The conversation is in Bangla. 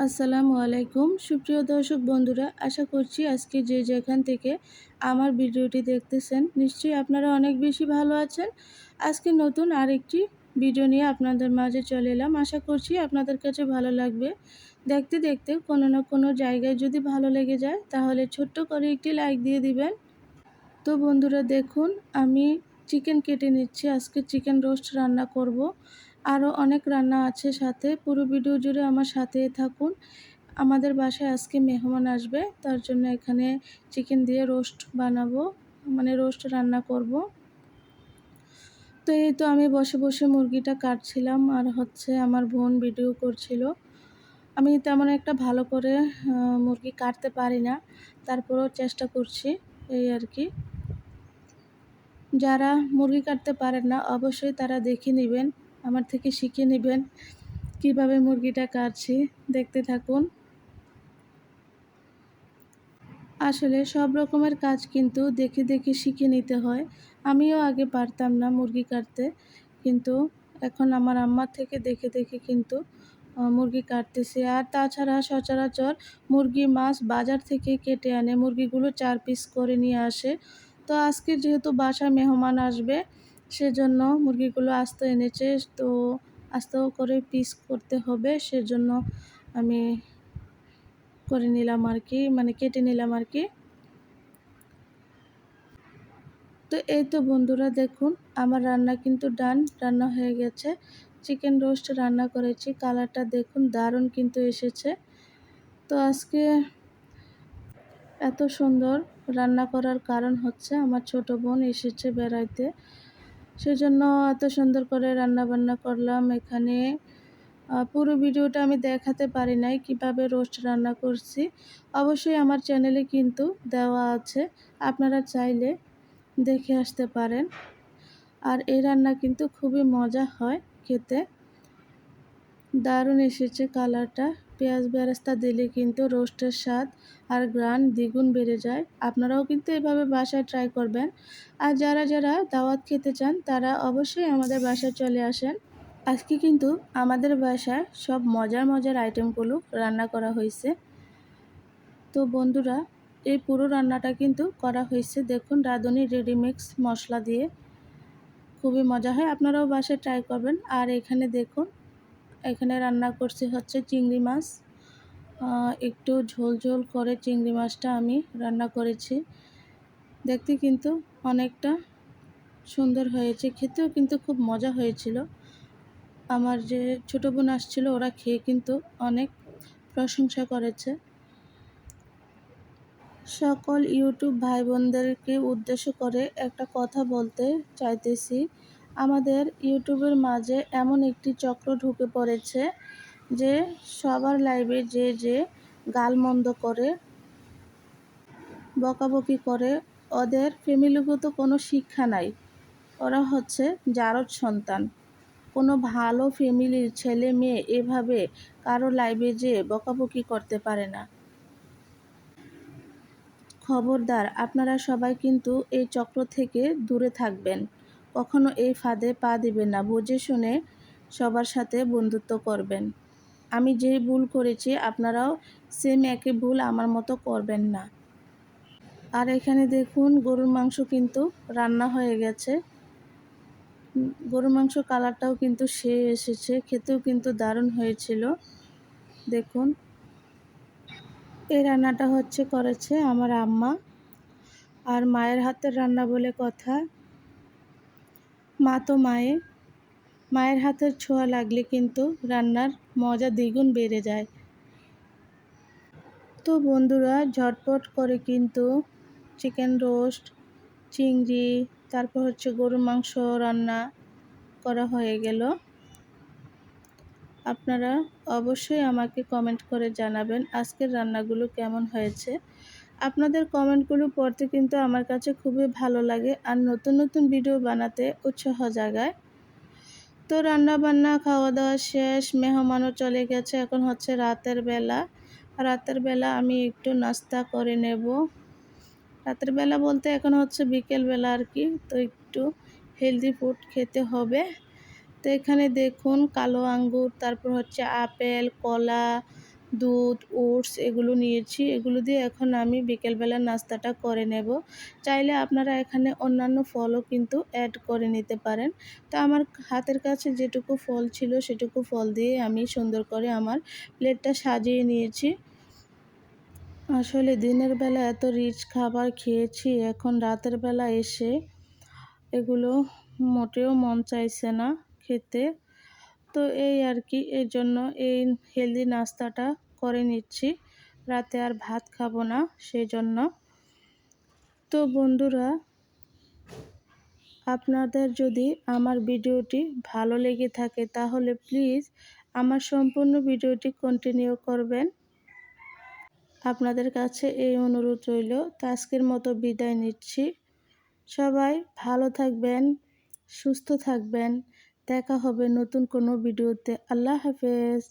আসসালামু আলাইকুম সুপ্রিয় দর্শক বন্ধুরা, আশা করছি আজকে যে যেখান থেকে আমার ভিডিওটি দেখতেছেন নিশ্চয়ই আপনারা অনেক বেশি ভালো আছেন। আজকে নতুন আরেকটি ভিডিও নিয়ে আপনাদের মাঝে চলে এলাম। আশা করছি আপনাদের কাছে ভালো লাগবে। দেখতে দেখতে কোনো না কোনো জায়গায় যদি ভালো লেগে যায় তাহলে ছোট্ট করে একটি লাইক দিয়ে দিবেন। তো বন্ধুরা দেখুন, আমি চিকেন কেটে নিচ্ছি। আজকে চিকেন রোস্ট রান্না করব। আরও অনেক রান্না আছে সাথে, পুরো ভিডিও জুড়ে আমার সাথে থাকুন। আমাদের বাসায় আজকে মেহমান আসবে, তার জন্য এখানে চিকেন দিয়ে রোস্ট বানাবো, মানে রোস্ট রান্না করব। তো এই তো আমি বসে বসে মুরগিটা কাটছিলাম, আর আমার বোন ভিডিও করছিল। আমি তেমন একটা ভালো করে মুরগি কাটতে পারি না, তারপরেও চেষ্টা করছি, এই আর কি। যারা মুরগি কাটতে পারেন না অবশ্যই তারা দেখে নেবেন, আমার থেকে শিখে নেবেন কিভাবে মুরগিটা কাটছি। দেখতে থাকুন। আসলে সব রকমের কাজ কিন্তু দেখে দেখে শিখে নিতে হয়। আমিও আগে পারতাম না মুরগি কাটতে, কিন্তু এখন আমার আম্মার থেকে দেখে দেখে কিন্তু মুরগি কাটতেছি। আর তাছাড়া সচরাচর মুরগি মাছ বাজার থেকে কেটে আনে, মুরগিগুলো 4 পিস করে নিয়ে আসে। তো আজকে যেহেতু বাসায় মেহমান আসবে, সেজন্য মুরগিগুলো আস্ত এনেছে। তো আস্ত করে পিস করতে হবে, সেজন্য আমি করে নিলাম আর কি, মানে কেটে নিলাম আর কি। তো এই তো বন্ধুরা দেখুন, আমার রান্না কিন্তু রান্না হয়ে গেছে। চিকেন রোস্ট রান্না করেছি, কালারটা দেখুন দারুণ কিন্তু এসেছে। তো আজকে এত সুন্দর রান্না করার কারণ হচ্ছে আমার ছোট বোন এসেছে বেড়াইতে, সেজন্য এত সুন্দর করে রান্না বান্না করলাম। এখানে পুরো ভিডিওটা আমি দেখাতে পারি নাই কিভাবে রোস্ট রান্না করছি। অবশ্যই আমার চ্যানেলে কিন্তু দেওয়া আছে, আপনারা চাইলে দেখে আসতে পারেন। আর এই রান্না কিন্তু খুবই মজা হয় খেতে, দারুণ এসেছে কালারটা। পেঁয়াজ বেরেস্তা দিলে কিন্তু রোস্টের স্বাদ আর ঘ্রাণ দ্বিগুণ বেড়ে যায়। আপনারাও কিন্তু এভাবে বাসায় ট্রাই করবেন। আর যারা যারা দাওয়াত খেতে চান তারা অবশ্যই আমাদের বাসায় চলে আসেন। আজকে কিন্তু আমাদের বাসায় সব মজার মজার আইটেমগুলো রান্না করা হয়েছে। তো বন্ধুরা, এই পুরো রান্নাটা কিন্তু করা হয়েছে দেখুন রাঁধুনি রেডিমিক্স মশলা দিয়ে, খুবই মজা হয়, আপনারাও বাসায় ট্রাই করবেন। আর এখানে দেখুন, এখানে রান্না করছি চিংড়ি মাছ। একটু ঝোল ঝোল করে চিংড়ি মাছটা আমি রান্না করেছি। দেখতে কিন্তু অনেকটা সুন্দর হয়েছে, খেতেও কিন্তু খুব মজা হয়েছিল। আমার যে ছোটো বোন আসছিল, ওরা খেয়ে কিন্তু অনেক প্রশংসা করেছে। সকল ইউটিউব ভাই বোনদেরকে উদ্দেশ্য করে একটা কথা বলতে চাইতেছি। আমাদের ইউটিউবের মাঝে এমন একটি চক্র ঢুকে পড়েছে যে সবার লাইভে যে যে গালমন্দ করে, বকাবকি করে, ওদের ফ্যামিলিগত কোনো শিক্ষা নাই। ওরা জারজ সন্তান। কোনো ভালো ফ্যামিলির ছেলে মেয়ে এভাবে কারো লাইভে যেয়ে বকাবকি করতে পারে না। খবরদার, আপনারা সবাই কিন্তু এই চক্র থেকে দূরে থাকবেন। কখনো এই ফাঁদে পা দিবেন না, বুঝে শুনে সবার সাথে বন্ধুত্ব করবেন। আমি যে ভুল করেছি আপনারাও সেম একই ভুল আমার মতো করবেন না। আর এখানে দেখুন গরুর মাংস কিন্তু রান্না হয়ে গেছে। গরুর মাংস কালারটাও কিন্তু এসেছে, খেতেও কিন্তু দারুণ হয়েছিল। দেখুন, এই রান্নাটা করেছে আমার আম্মা। আর মায়ের হাতের রান্না বলে কথা, মা তো মায়ের হাতের ছোঁয়া লাগলে কিন্তু রান্নার মজা দ্বিগুণ বেড়ে যায়। তো বন্ধুরা, ঝটপট করে কিন্তু চিকেন রোস্ট, চিংড়ি, তারপর গরুর মাংস রান্না করা হয়ে গেল। আপনারা অবশ্যই আমাকে কমেন্ট করে জানাবেন আজকের রান্নাগুলো কেমন হয়েছে। আপনাদের কমেন্টগুলো পড়তে কিন্তু আমার কাছে খুবই ভালো লাগে, আর নতুন নতুন ভিডিও বানাতে উৎসাহ জাগায়। তো রান্না বান্না খাওয়া দাওয়া শেষ, মেহমানও চলে গেছে। এখন রাতের বেলা। রাতের বেলা আমি একটু নাস্তা করে নেব। রাতের বেলা বলতে এখন বিকেলবেলা আর কি। তো একটু হেলদি ফুড খেতে হবে। তো এখানে দেখুন কালো আঙ্গুর, তারপর আপেল, কলা, দুধ, ওটস এগুলো নিয়েছি। এগুলো দিয়ে এখন আমি বিকেলবেলার নাস্তাটা করে নেব। চাইলে আপনারা এখানে অন্যান্য ফলও কিন্তু অ্যাড করে নিতে পারেন। তো আমার হাতের কাছে যেটুকু ফল ছিল সেটুকু ফল দিয়ে আমি সুন্দর করে আমার প্লেটটা সাজিয়ে নিয়েছি। আসলে দিনের বেলা এত রিচ খাবার খেয়েছি, এখন রাতের বেলা এসে এগুলো মোটেও মন চাইছে না খেতে। তো এই আর কি, এর জন্য এই হেলদি নাস্তাটা করে নিচ্ছি। রাতে আর ভাত খাবো না সেজন্য। তো বন্ধুরা, আপনাদের যদি আমার ভিডিওটি ভালো লেগে থাকে তাহলে প্লিজ আমার সম্পূর্ণ ভিডিওটি কন্টিনিউ করবেন। আপনাদের কাছে এই অনুরোধ রইল। তো আজকের মতো বিদায় নিচ্ছি। সবাই ভালো থাকবেন, সুস্থ থাকবেন। দেখা হবে নতুন কোনো ভিডিওতে। আল্লাহ হাফেজ।